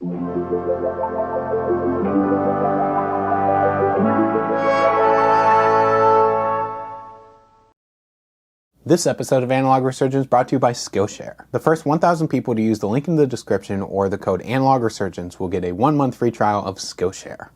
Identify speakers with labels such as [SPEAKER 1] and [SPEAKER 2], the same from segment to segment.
[SPEAKER 1] This episode of Analog Resurgence brought to you by Skillshare. The first 1,000 people to use the link in the description or the code Analog Resurgence will get a 1-month free trial of Skillshare.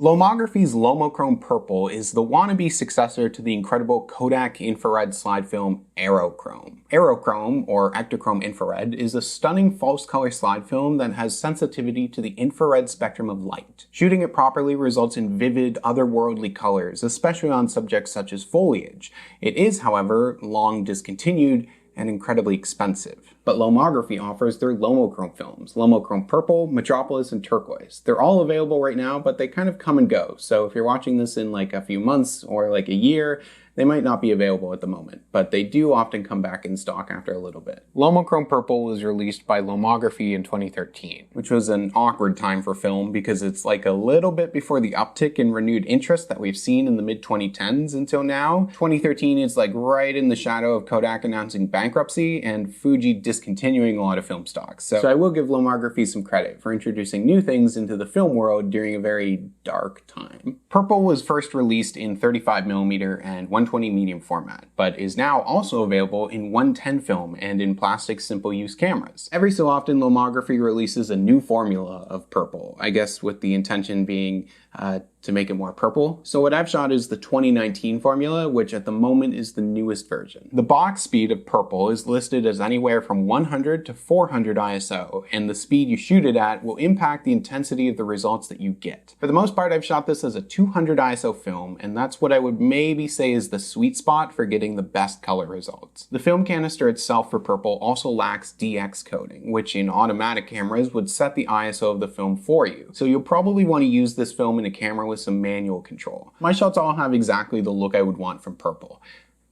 [SPEAKER 1] Lomography's LomoChrome Purple is the wannabe successor to the incredible Kodak infrared slide film AeroChrome. AeroChrome, or Ectochrome Infrared, is a stunning false color slide film that has sensitivity to the infrared spectrum of light. Shooting it properly results in vivid, otherworldly colors, especially on subjects such as foliage. It is, however, long discontinued and incredibly expensive. But Lomography offers their LomoChrome films, LomoChrome Purple, Metropolis, and Turquoise. They're all available right now, but they kind of come and go. So if you're watching this in like a few months or like a year, they might not be available at the moment, but they do often come back in stock after a little bit. LomoChrome Purple was released by Lomography in 2013, which was an awkward time for film because it's like a little bit before the uptick in renewed interest that we've seen in the mid-2010s until now. 2013 is like right in the shadow of Kodak announcing bankruptcy and Fuji discontinuing a lot of film stocks. So I will give Lomography some credit for introducing new things into the film world during a very dark time. Purple was first released in 35mm and 120 medium format, but is now also available in 110 film and in plastic simple use cameras. Every so often, Lomography releases a new formula of purple, I guess with the intention being to make it more purple. So what I've shot is the 2019 formula, which at the moment is the newest version. The box speed of purple is listed as anywhere from 100 to 400 ISO, and the speed you shoot it at will impact the intensity of the results that you get. For the most part, I've shot this as a 200 ISO film, and that's what I would maybe say is the sweet spot for getting the best color results. The film canister itself for purple also lacks DX coding, which in automatic cameras would set the ISO of the film for you. So you'll probably want to use this film in a camera with some manual control. My shots all have exactly the look I would want from purple.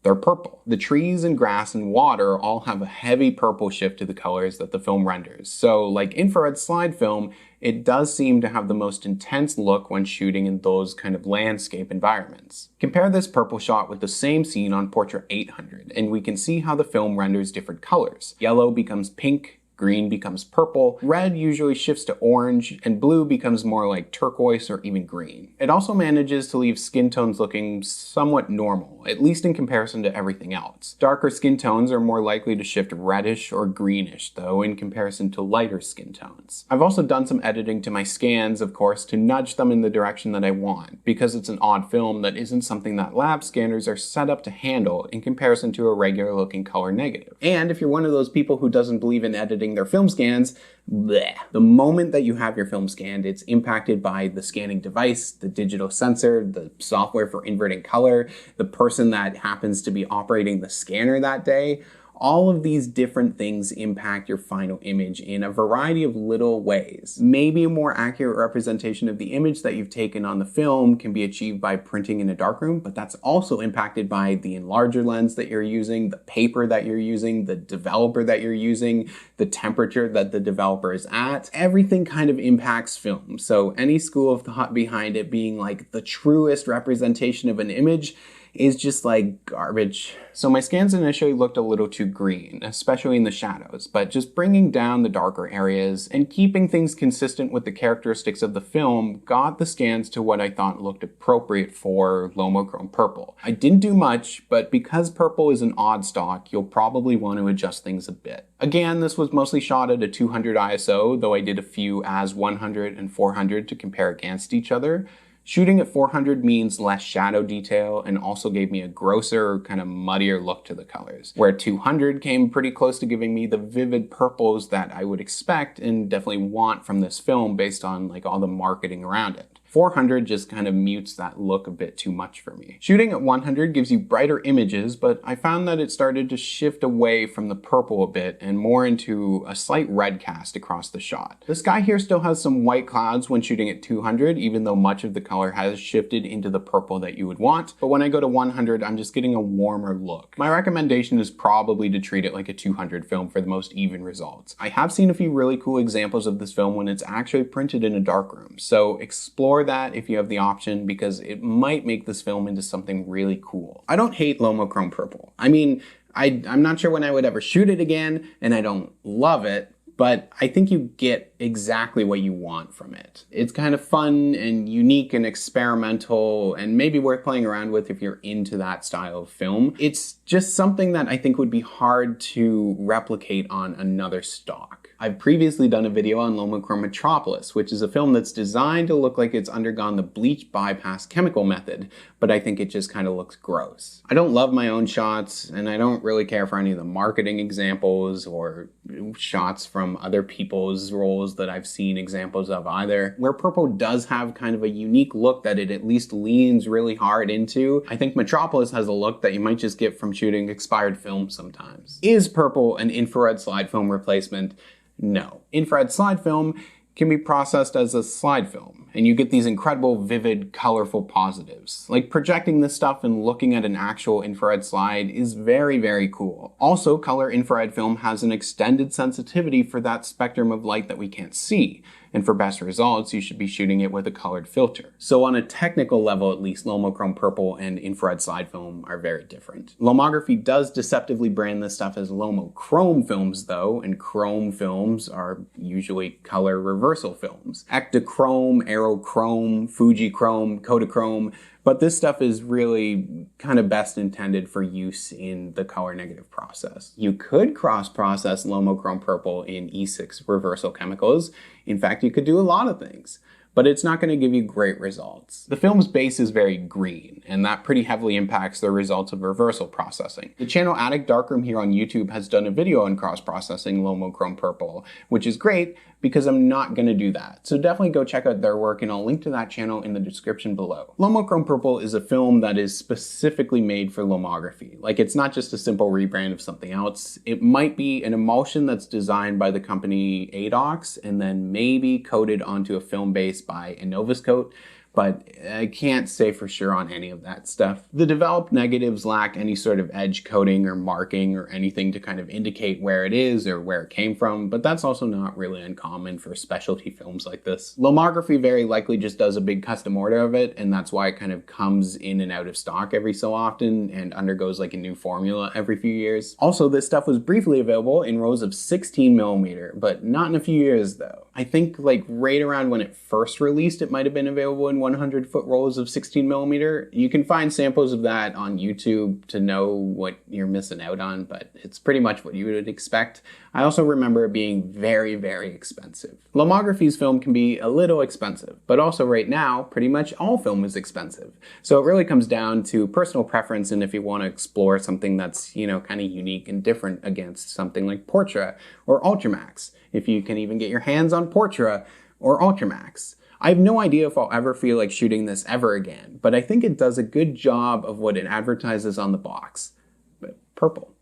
[SPEAKER 1] They're purple. The trees and grass and water all have a heavy purple shift to the colors that the film renders. So like infrared slide film, it does seem to have the most intense look when shooting in those kind of landscape environments. Compare this purple shot with the same scene on Portra 800, and we can see how the film renders different colors. Yellow becomes pink, green becomes purple, red usually shifts to orange, and blue becomes more like turquoise or even green. It also manages to leave skin tones looking somewhat normal, at least in comparison to everything else. Darker skin tones are more likely to shift reddish or greenish, though, in comparison to lighter skin tones. I've also done some editing to my scans, of course, to nudge them in the direction that I want, because it's an odd film that isn't something that lab scanners are set up to handle in comparison to a regular looking color negative. And if you're one of those people who doesn't believe in editing their film scans, bleh. The moment that you have your film scanned, it's impacted by the scanning device, the digital sensor, the software for inverting color, the person that happens to be operating the scanner that day. All of these different things impact your final image in a variety of little ways. Maybe a more accurate representation of the image that you've taken on the film can be achieved by printing in a darkroom, but that's also impacted by the enlarger lens that you're using, the paper that you're using, the developer that you're using, the temperature that the developer is at. Everything kind of impacts film. So any school of thought behind it being like the truest representation of an image is just like garbage. So my scans initially looked a little too green, especially in the shadows, but just bringing down the darker areas and keeping things consistent with the characteristics of the film got the scans to what I thought looked appropriate for LomoChrome Purple. I didn't do much, but because purple is an odd stock, you'll probably want to adjust things a bit. Again, this was mostly shot at a 200 ISO, though I did a few as 100 and 400 to compare against each other. Shooting at 400 means less shadow detail and also gave me a grosser, kind of muddier look to the colors, where 200 came pretty close to giving me the vivid purples that I would expect and definitely want from this film based on like all the marketing around it. 400 just kind of mutes that look a bit too much for me. Shooting at 100 gives you brighter images, but I found that it started to shift away from the purple a bit and more into a slight red cast across the shot. The sky here still has some white clouds when shooting at 200, even though much of the color has shifted into the purple that you would want. But when I go to 100, I'm just getting a warmer look. My recommendation is probably to treat it like a 200 film for the most even results. I have seen a few really cool examples of this film when it's actually printed in a darkroom, so explore that if you have the option, because it might make this film into something really cool. I don't hate LomoChrome Purple. I mean, I'm not sure when I would ever shoot it again, and I don't love it, but I think you get exactly what you want from it. It's kind of fun and unique and experimental and maybe worth playing around with if you're into that style of film. It's just something that I think would be hard to replicate on another stock. I've previously done a video on LomoChrome Metropolis, which is a film that's designed to look like it's undergone the bleach bypass chemical method, but I think it just kind of looks gross. I don't love my own shots, and I don't really care for any of the marketing examples or shots from other people's rolls that I've seen examples of either. Where purple does have kind of a unique look that it at least leans really hard into, I think Metropolis has a look that you might just get from shooting expired film sometimes. Is purple an infrared slide film replacement? No. Infrared slide film can be processed as a slide film, and you get these incredible, vivid, colorful positives. Like projecting this stuff and looking at an actual infrared slide is very, very cool. Also, color infrared film has an extended sensitivity for that spectrum of light that we can't see. And for best results, you should be shooting it with a colored filter. So on a technical level, at least, LomoChrome Purple and infrared slide film are very different. Lomography does deceptively brand this stuff as LomoChrome films, though, and chrome films are usually color reversal films. Ektachrome, Aerochrome, Fujichrome, Kodachrome, but this stuff is really kind of best intended for use in the color negative process. You could cross-process LomoChrome Purple in E6 reversal chemicals. In fact, you could do a lot of things, but it's not going to give you great results. The film's base is very green, and that pretty heavily impacts the results of reversal processing. The channel Addict Darkroom here on YouTube has done a video on cross-processing LomoChrome Purple, which is great because I'm not going to do that. So definitely go check out their work, and I'll link to that channel in the description below. LomoChrome Purple is a film that is specifically made for lomography. Like, it's not just a simple rebrand of something else. It might be an emulsion that's designed by the company ADOX and then maybe coated onto a film base by Innovascoat, but I can't say for sure on any of that stuff. The developed negatives lack any sort of edge coating or marking or anything to kind of indicate where it is or where it came from, but that's also not really uncommon for specialty films like this. Lomography very likely just does a big custom order of it, and that's why it kind of comes in and out of stock every so often and undergoes like a new formula every few years. Also, this stuff was briefly available in rolls of 16mm, but not in a few years though. I think like right around when it first released, it might have been available in 100-foot rolls of 16mm. You can find samples of that on YouTube to know what you're missing out on, but it's pretty much what you would expect. I also remember it being very, very expensive. Lomography's film can be a little expensive, but also right now, pretty much all film is expensive. So it really comes down to personal preference and if you want to explore something that's, you know, kind of unique and different against something like Portra or Ultramax, if you can even get your hands on Portra or Ultramax. I have no idea if I'll ever feel like shooting this ever again, but I think it does a good job of what it advertises on the box. But purple.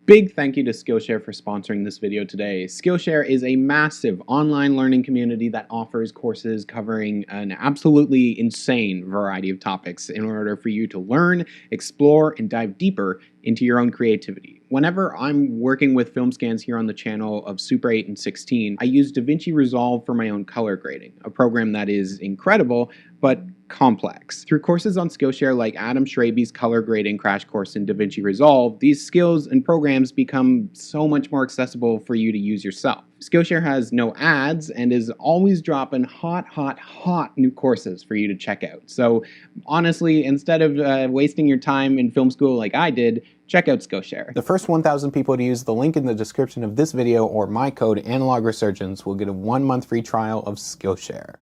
[SPEAKER 1] Big thank you to Skillshare for sponsoring this video today. Skillshare is a massive online learning community that offers courses covering an absolutely insane variety of topics in order for you to learn, explore, and dive deeper into your own creativity. Whenever I'm working with film scans here on the channel of Super 8 and 16, I use DaVinci Resolve for my own color grading, a program that is incredible, but complex. Through courses on Skillshare like Adam Schraby's color grading crash course in DaVinci Resolve, these skills and programs become so much more accessible for you to use yourself. Skillshare has no ads and is always dropping hot new courses for you to check out. So honestly, instead of wasting your time in film school like I did, check out Skillshare. The first 1,000 people to use the link in the description of this video or my code Resurgence will get a 1-month free trial of Skillshare.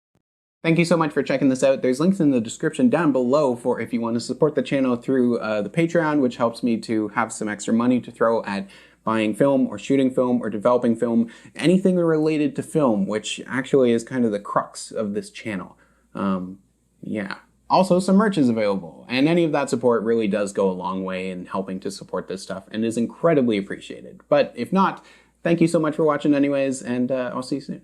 [SPEAKER 1] Thank you so much for checking this out. There's links in the description down below for if you want to support the channel through the Patreon, which helps me to have some extra money to throw at buying film or shooting film or developing film, anything related to film, which actually is kind of the crux of this channel. Yeah. Also, some merch is available, and any of that support really does go a long way in helping to support this stuff and is incredibly appreciated. But if not, thank you so much for watching anyways, and I'll see you soon.